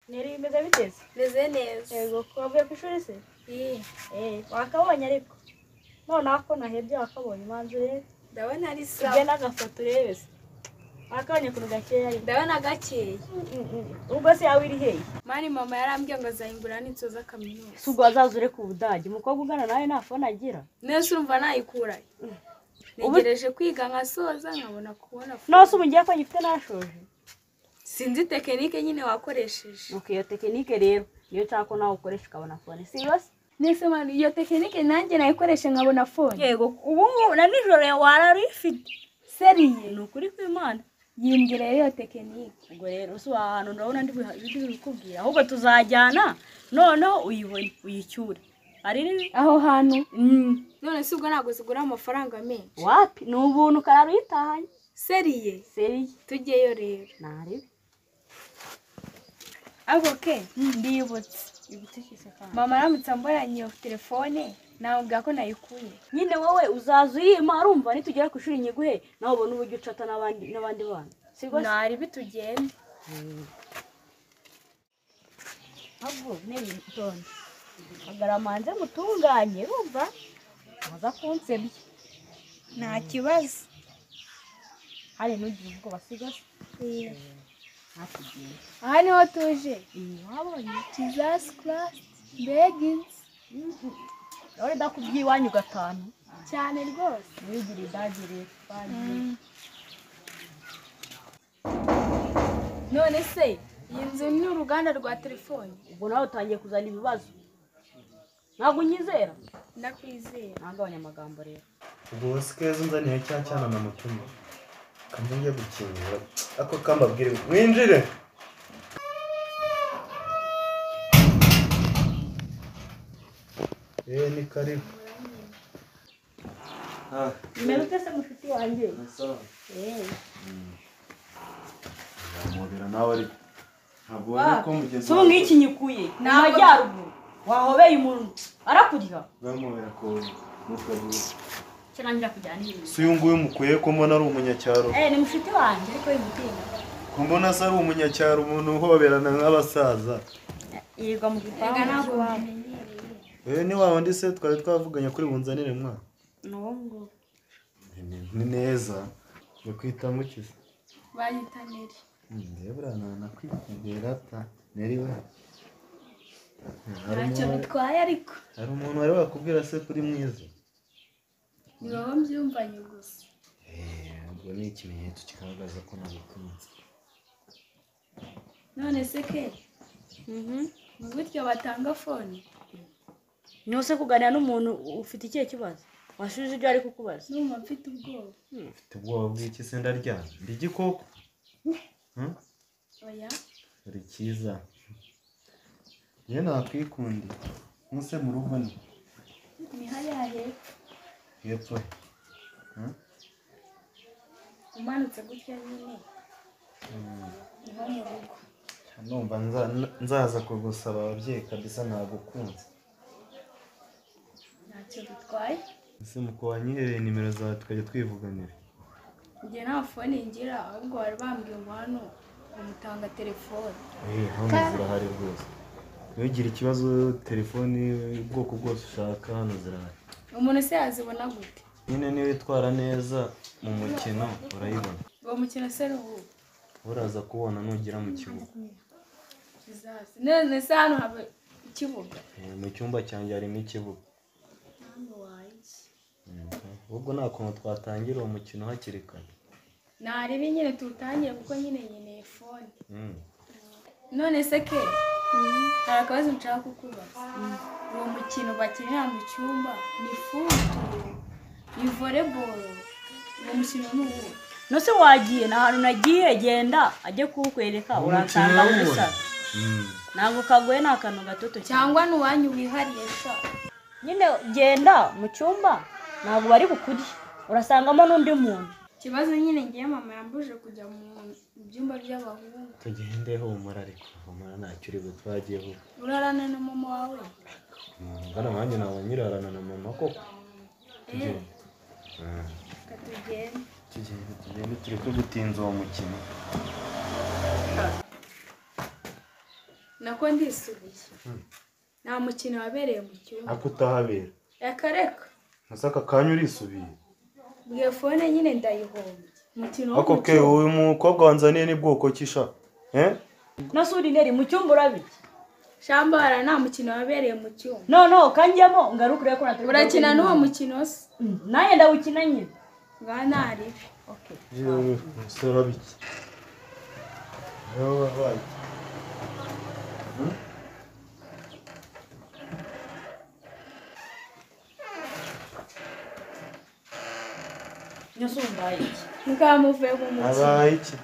Neri bimeze biteze? Meze neza. Yego kwavuye ku ishuri se? Wakabonye ariko. None ako nahebye wakabonye manzure. Ndabona ari sawa. Ugena agafoto urebe se. Wakabonye ku gakeya ariko. Ndabona gakeye. Ubwo se yawe iri hehe? Mani mama yarambye ngo azahimbura n'inzoza kaminuza. Sugo azazure ku Budage. Umukobwa ugana nawe nta phone agira. Nese urumva nayikuraye. Negereje kwiga nkasoza nkabona kubona phone. Nose ubugiye ko gifite nashoje. Sinzi tekinike nyine wakoresheje. Okay, iyo tekinike rero niyo cyako nawe ukoresha ukabona phone. Sibose? Nese mani iyo tekinike nanjye nayikoresha nkabona phone. Yego ubu na nijoro wararifite. Seriye Nukuri kw'Imana. yimbwira iyo tekinike. Ubwo rero usu ahantu ndabona ndi bikubwira. Ahubwo tuzajyana noneho uyibone uyicyure. Ari aho hantu. None se ubwo ntago zigura amafaranga menshi. Wapi n'ubuntu kararuyitahanye. Seriye tugeyo rero. Nari Agoke ndibutse. Ibitekerezo kandi. Mama aramutse amboranye iyo telefone nawe ubwa ko nayikuye. Nyine wowe uzaza uyima arumva nitugera ku ishuri nyiguhe nawe ubona uburyo ucata n'abandi bana. Sibwo? Nari bitugende. Abo neri tonde. Agaramanze mutunganye urumva? Maza kunsebye. Nta kibazo. Hari n'ugiye ubwo basigase. Aha niho tuje. Wabonye Jesus Christ begins. Ore ndakubyiwanyu gatanu Cyane rwose. Wigire dagire baje. None se iyi nzu ni uruganda rwa telefone. Ubwo nawe utangiye kuzana ibibazo. Ntabwo unyizera? Ndakwizera. Nagabanya amagambo rero. Ubwo wasikeze nzaniye cyana na mutima. Kamwe ngiye gukingura. Ako kambabwire mwinjire. Ni karibu. Nimerute se mushuti wanjye. Sawa. Mubira nawe ari. Ntabwo wari ko mugeze. So ngiki nyikuye. Namajyaruguru. Wahobeye umuntu. Arakurya. Bamubera ko mukabura. Kirangira kujyana ibintu. Si uyu nguyu mukuye ko mbona ari umunyacyaro. Ni mushuti wanjye ariko yimutinda. Ko mbona se ari umunyacyaro umuntu uhoberana nk'abasaza. Yirwa mu gipangu ntabwo wamenyereye. Ni wawundi se twari twavuganye kuri bunzanire mwa. Nongo. Ni neza. Yo kwita mukiza. Bayitanire. Ndebra nakwikubwira ata neriwe. Ntacyo bitwaye ariko. Hari umuntu wari wakubwira se kuri mwiza. Ni wowe mbyumvanye gusa. Ubwo ni ikimenyetso kigaragaza ko nagukunze. None se ke? Gutyo batanga phone. Nose kuganira n'umuntu ufite ikihe kibazo? Washuje ibyo ari kukubaza. Numva mfite ubwoba. Mfite ubwoba bw'iki se ndaryana. Ndi gikoko. Oya. Uri cyiza. Ye nakwikundi. Nuse mu rugo ni. Ni hariya hepfo. Hepfo. Umanutse gutya nyine. Niho mu rugo. Numva nzaza kugusaba ababyeyi kabisa nagukunze. Ntacyo bitwaye. Ese muko wanyihereye nimero zawe tukajya twivuganira. Njye nta phone ngira ahubwo bari bambwiye ngo hano umutanga telefone. Hano zirahari rwose. Nugira ikibazo telefone ubwoko bwose ushaka hano zirahari. Umuntu se yazibona gute? Nyine niwe witwara neza mu mukino urayibona. Uwo mukino se ruhu. Uraza kubona nugira mu kibuga. None se hano habe ikibuga. Mu cyumba cyanjye harimo ikibuga. Ubwo nta kuntu twatangira uwo mukino hakiri kare. Naribi nyine tutangiye kuko nyine nkeneye phone. None se ke? Hari akabazo nshaka kukubaza. Uwo mukino bakinira mu cyumba ni football, ni volleyball. Uwo mukino ni uwo. Nose wagiye na hantu nagiye genda ajye kukwereka uransanga ubusa. Ntabwo kagoye nta kantu gatoto cyangwa nuwanyu wihariye sha. Nyine genda mu cyumba ntabwo bari kukurya. Urasangamo n'undi muntu. Kibazo nyine ngiye mama yambuje kujya mu byumba by'abahungu. Tugende humura ariko humura ntacyo uri butwagiyeho. Urarana na mama wawe? Ngana nanjye nawe nyirarana na mama koko. Tugende. Tugende turi ko gutinza uwo mukino. nako ndisubiye nta mukino wabereye mu cyumba ako utahabera yakareka nasaka kanya urisubiye bwiye fone nyine ndayihombye umukino ako ke uyu mukobwa wanzaniye ni bwoko kisha nasuri neri mu cyumba urabiki shambara nta mukino wabereye mu cyumba no kanjyamo ngarukure ko natari urakina n'uwo mukino se naye ndawukina nyine ngana aribi okay yewe musora biki yewe bayi nyosumba iki mukamuvuye mu mukino abaye iki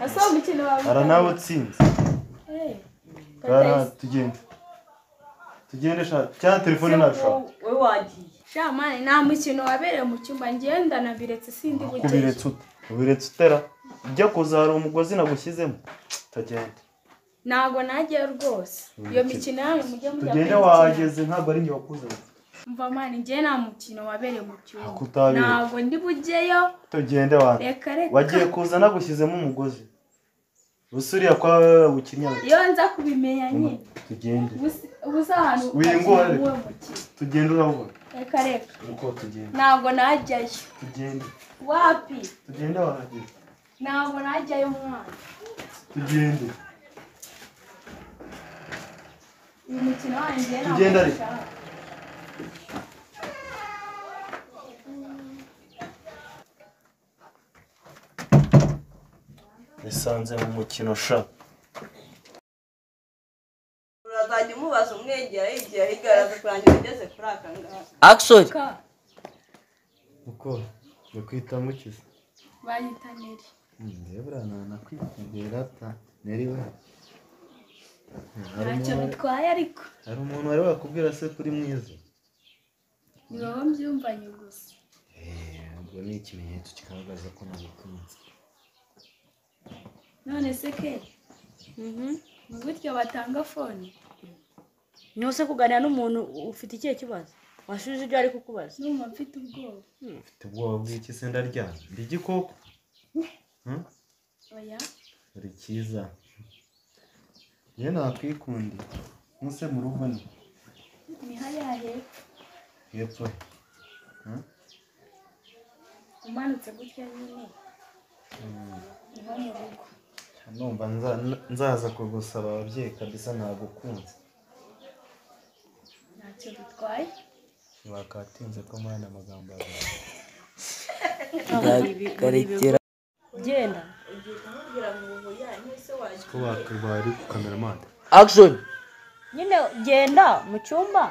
asa umukino wawe aranawe utsinze bara tugende sha cyane telefone nacu we wagiye shamane nta mukino wabereye mu cyumba ngenda nabiretse sindi bugiye ubiretse utera ujya kuzara umugozi nagushyizemo tagenda ntago nagiye rwose iyo mikino yanyu mujye mujya tugende wahageze ntabwo ari njye wakuzanye mva mani njye nta mukino wabereye mu cyumba akutabira ntago ndi bugeyo tugende wa reka wagiye kuza nagushyizemo umugozi usuriya kwa bukinya iyo nza kubimenya nyine tugende ubusa ahantu wingore tugende urabona reka uko tugende ntago najyayo tugende wapi tugende wahageze ntago najyayo mwana tugende uyu mukino wanjye tugende ari nisanze mu mukino sha urazajya umubaza umwegera yigira higaraza kurangira ugeze kuri aka ngaha Action. uko bakwita mukiza bayita neri ndebra nakwitubera ta neri we ntacyo bitwaye ariko hari umuntu wari wakubwira se kuri mwiza ni wowe mbyumvanye gusa ubwo ni ikimenyetso kigaragaza ko nagukunze none se ke ni gutyo batanga fone nyose kuganira n'umuntu ufite ikihe kibazo washuje ibyo ari kukubaza numva mfite ubwoba mfite ubwoba bw'iki se ndaryana ndi igikoko oya uri cyiza ye nakwikundi muse mu rugo ni hariya hepfo umanutse gutya nyine niho mu rugo numva nzaza kugusaba ababyeyi kabisa nagukunze ntacyo bitwaye bakatinze ko mwana amagambo Karekera. genda ugiye kumubwira ngo ubu yanyu se waje ko bakubari ku cameraman Action. nyine genda mu cyumba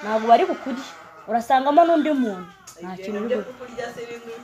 ntabwo bari kukurya urasangamo n'undi muntu nta kintu uri byo gukora kukurya se bimwe